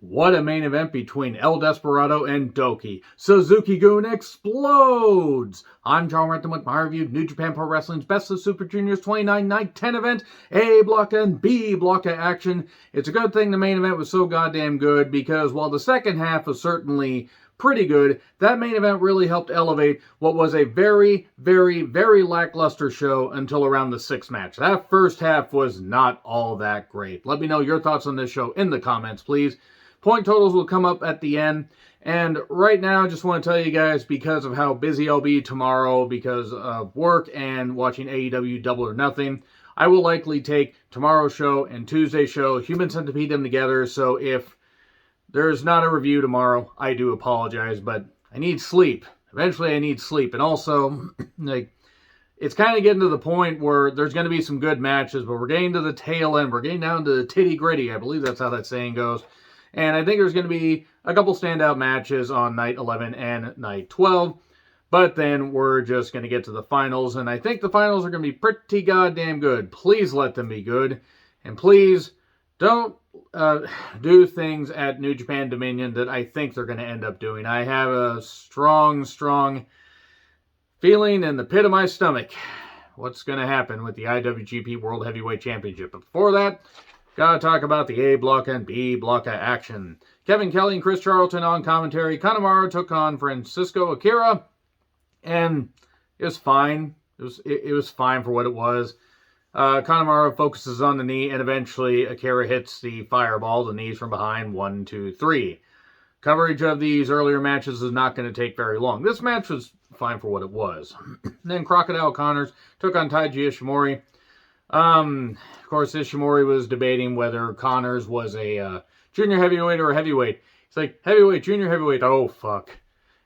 What a main event between El Desperado and Doki. Suzuki-gun explodes! I'm John Renton with my review of New Japan Pro Wrestling's Best of Super Juniors 29 Night 10 event, A block and B block of action. It's a good thing the main event was so goddamn good, because while the second half was certainly pretty good, that main event really helped elevate what was a very, very, very lackluster show until around the sixth match. That first half was not all that great. Let me know your thoughts on this show in the comments, please. Point totals will come up at the end. And right now, I just want to tell you guys, because of how busy I'll be tomorrow because of work and watching AEW Double or Nothing, I will likely take tomorrow's show and Tuesday's show, Human Centipede them together. So if there's not a review tomorrow, I do apologize, but I need sleep. Eventually I need sleep. And also, it's kind of getting to the point where there's going to be some good matches, but we're getting to the tail end. We're getting down to the titty gritty. I believe that's how that saying goes. And I think there's going to be a couple standout matches on night 11 and night 12. But then we're just going to get to the finals. And I think the finals are going to be pretty goddamn good. Please let them be good. And please don't do things at New Japan Dominion that I think they're going to end up doing. I have a strong feeling in the pit of my stomach what's going to happen with the IWGP World Heavyweight Championship. But before that, gotta talk about the A block and B block of action. Kevin Kelly and Chris Charlton on commentary. Kanemaru took on Francisco Akira, and it was fine. It was fine for what it was. Kanemaru focuses on the knee, and eventually Akira hits the fireball, the knees from behind, 1, 2, 3. Coverage of these earlier matches is not going to take very long. This match was fine for what it was. Then Crocodile Connors took on Taiji Ishimori. Of course, Ishimori was debating whether Connors was a junior heavyweight or a heavyweight. He's like, heavyweight, junior heavyweight, oh, fuck.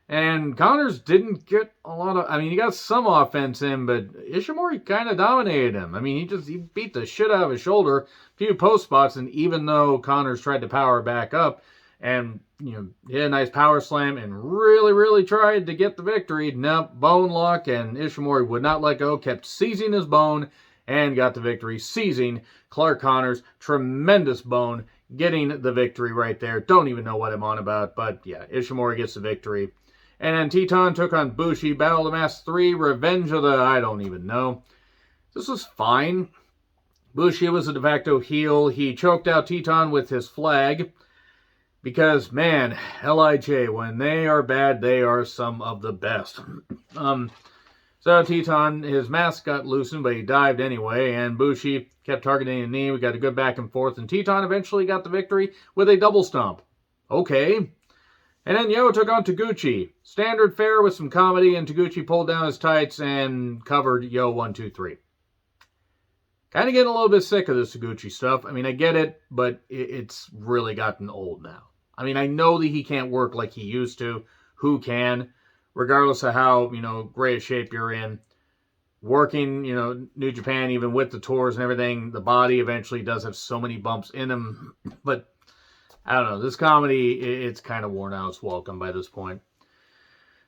And Connors didn't get a lot of, he got some offense in, but Ishimori kind of dominated him. He beat the shit out of his shoulder, a few post spots, and even though Connors tried to power back up and, hit a nice power slam and really tried to get the victory, nope, bone lock, and Ishimori would not let go, kept seizing his bone, and got the victory, seizing Clark Connors. Tremendous bone, getting the victory right there. Don't even know what I'm on about, but yeah, Ishimori gets the victory. And then Teton took on Bushi, Battle of the Mask 3, Revenge of the... I don't even know. This was fine. Bushi was a de facto heel. He choked out Teton with his flag. Because, man, LIJ, when they are bad, they are some of the best. So Teton, his mask got loosened, but he dived anyway, and Bushi kept targeting the knee. We got a good back and forth, and Teton eventually got the victory with a double stomp. Okay. And then Yo took on Taguchi. Standard fare with some comedy, and Taguchi pulled down his tights and covered Yo 1, 2, 3. Kind of getting a little bit sick of this Taguchi stuff. I get it, but it's really gotten old now. I know that he can't work like he used to. Who can? Regardless of how, great a shape you're in, working, New Japan, even with the tours and everything, the body eventually does have so many bumps in them. But, I don't know, this comedy, it's kind of worn out its welcome by this point.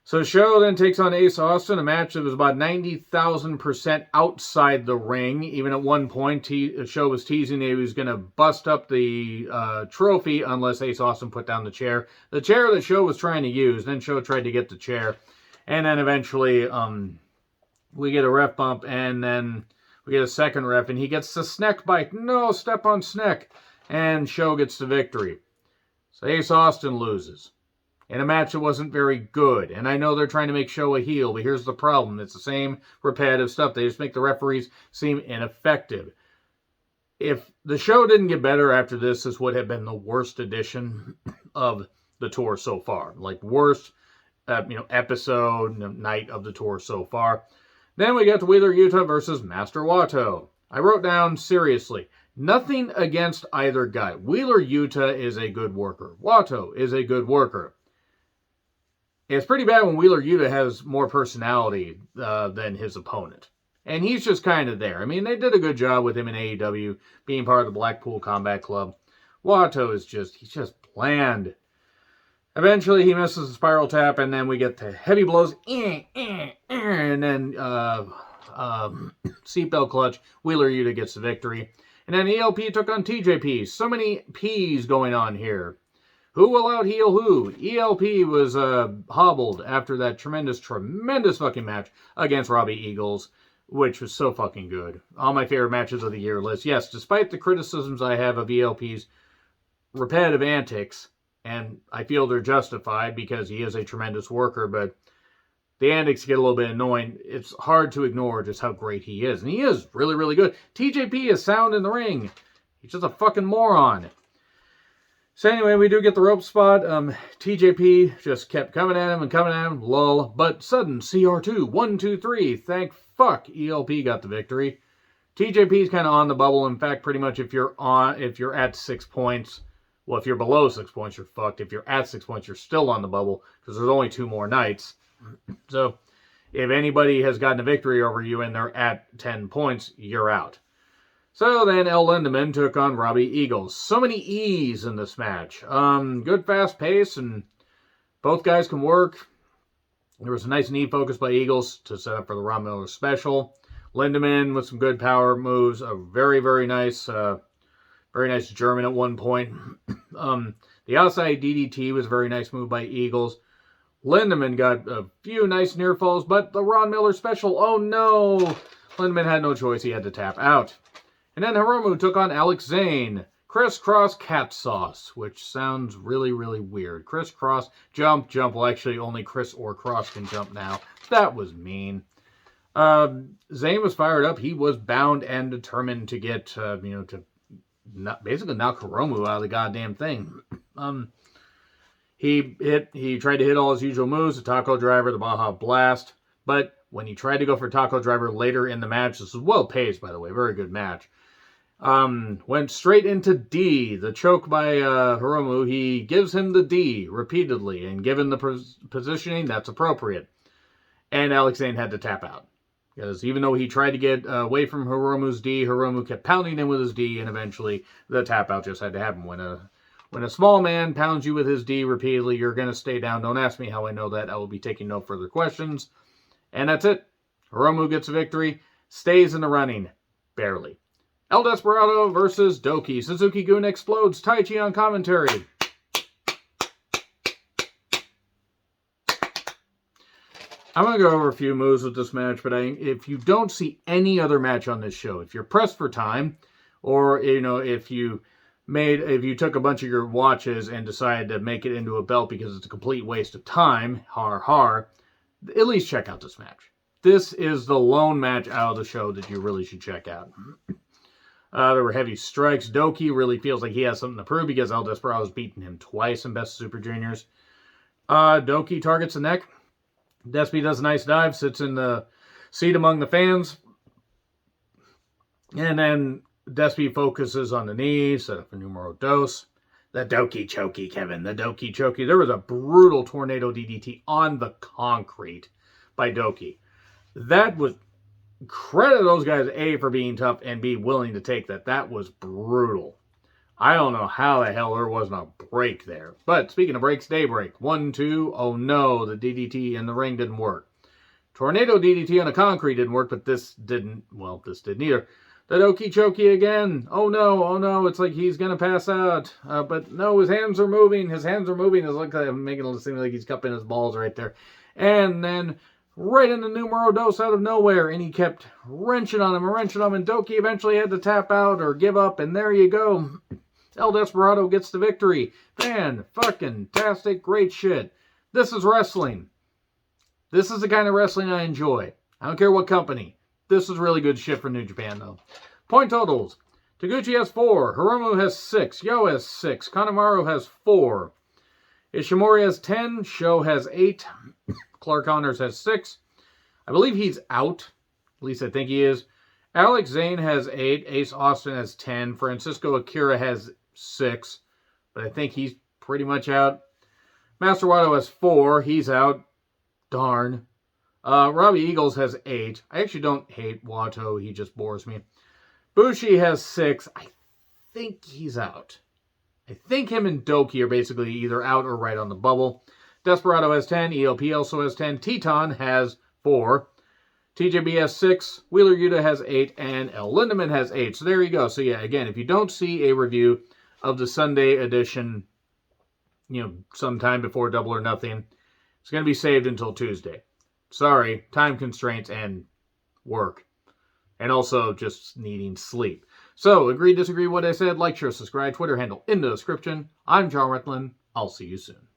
So Show then takes on Ace Austin, a match that was about 90,000% outside the ring. Even at one point, Show was teasing that he was going to bust up the trophy unless Ace Austin put down the chair. The chair that Show was trying to use. Then Show tried to get the chair. And then eventually we get a ref bump, and then we get a second ref, and he gets the Sneck bite. No, step on Sneck. And Show gets the victory. So Ace Austin loses in a match that wasn't very good. And I know they're trying to make Show a heel, but here's the problem. It's the same repetitive stuff. They just make the referees seem ineffective. If the show didn't get better after this would have been the worst edition of the tour so far. Like, worst episode, night of the tour so far. Then we got the Wheeler Yuta versus Master Wato. I wrote down, seriously, nothing against either guy. Wheeler Yuta is a good worker. Wato is a good worker. It's pretty bad when Wheeler Yuta has more personality than his opponent. And he's just kind of there. They did a good job with him in AEW, being part of the Blackpool Combat Club. Wato is he's just bland. Eventually, he misses the spiral tap, and then we get the heavy blows. And then seatbelt clutch. Wheeler Yuta gets the victory. And then ELP took on TJP. So many P's going on here. Who will out-heel who? ELP was hobbled after that tremendous fucking match against Robbie Eagles, which was so fucking good. All my favorite matches of the year list. Yes, despite the criticisms I have of ELP's repetitive antics, and I feel they're justified because he is a tremendous worker, but the antics get a little bit annoying. It's hard to ignore just how great he is. And he is really, really good. TJP is sound in the ring. He's just a fucking moron. So anyway, we do get the rope spot. TJP just kept coming at him, lull. But sudden CR2, 1, 2, 3. Thank fuck ELP got the victory. TJP's kind of on the bubble. In fact, pretty much if you're at 6 points, well, if you're below 6 points, you're fucked. If you're at 6 points, you're still on the bubble because there's only 2 more nights. So if anybody has gotten a victory over you and they're at 10 points, you're out. So then El Lindaman took on Robbie Eagles. So many E's in this match. Good fast pace and both guys can work. There was a nice knee focus by Eagles to set up for the Ron Miller special. Lindaman with some good power moves. A very, very nice German at one point. The outside DDT was a very nice move by Eagles. Lindaman got a few nice near falls, but the Ron Miller special, oh no! Lindaman had no choice, he had to tap out. And then Hiromu took on Alex Zane. Crisscross cat sauce, which sounds really, really weird. Crisscross, jump. Well, actually, only Chris or Cross can jump now. That was mean. Zane was fired up. He was bound and determined to get, to basically knock Hiromu out of the goddamn thing. He tried to hit all his usual moves, the Taco Driver, the Baja Blast, but when he tried to go for Taco Driver later in the match, this was well paced, by the way, very good match, went straight into D, the choke by Hiromu. He gives him the D repeatedly, and given the positioning, that's appropriate. And Alex Zane had to tap out, because even though he tried to get away from Hiromu's D, Hiromu kept pounding him with his D, and eventually the tap out just had to happen. When a small man pounds you with his D repeatedly, you're going to stay down. Don't ask me how I know that. I will be taking no further questions. And that's it. Hiromu gets a victory. Stays in the running. Barely. El Desperado versus Doki. Suzuki-gun explodes. Taichi on commentary. I'm going to go over a few moves with this match, but if you don't see any other match on this show, if you're pressed for time, or, if you took a bunch of your watches and decided to make it into a belt because it's a complete waste of time, at least check out this match. This is the lone match out of the show that you really should check out. There were heavy strikes. Doki really feels like he has something to prove because El Desperado's beaten him twice in Best of Super Juniors. Doki targets the neck. Despy does a nice dive, sits in the seat among the fans. And then Despy focuses on the knee, set up a numero dos. The Doki Chokey, Kevin. The Doki Chokey. There was a brutal tornado DDT on the concrete by Doki. That was... Credit those guys, A, for being tough, and B, willing to take that. That was brutal. I don't know how the hell there wasn't a break there. But speaking of breaks, daybreak. 1, 2, oh no, the DDT in the ring didn't work. Tornado DDT on the concrete didn't work, but this didn't either. The Doki Chokey again. Oh no, it's like he's going to pass out. But no, his hands are moving. It's like I'm making it seem like he's cupping his balls right there. And then right in the numero dos out of nowhere, and he kept wrenching on him, and Doki eventually had to tap out or give up, and there you go. El Desperado gets the victory. Fan-fucking-tastic, great shit. This is wrestling. This is the kind of wrestling I enjoy. I don't care what company. This is really good shit for New Japan, though. Point totals. Taguchi has 4. Hiromu has 6. Yo has 6. Kanemaru has 4. Ishimori has 10. Sho has 8. Clark Connors has 6. I believe he's out. At least I think he is. Alex Zane has 8. Ace Austin has 10. Francisco Akira has 6. But I think he's pretty much out. Master Wato has 4. He's out. Darn. Robbie Eagles has 8. I actually don't hate Wato. He just bores me. Bushi has 6. I think he's out. I think him and Doki are basically either out or right on the bubble. Desperado has 10. ELP also has 10. Teton has 4. TJB has 6. Wheeler Yuta has 8. And El Lindaman has 8. So there you go. So yeah, again, if you don't see a review of the Sunday edition, sometime before Double or Nothing. It's going to be saved until Tuesday. Sorry, time constraints and work. And also just needing sleep. So, agree, disagree what I said, like, share, subscribe, Twitter handle in the description. I'm John Retlin. I'll see you soon.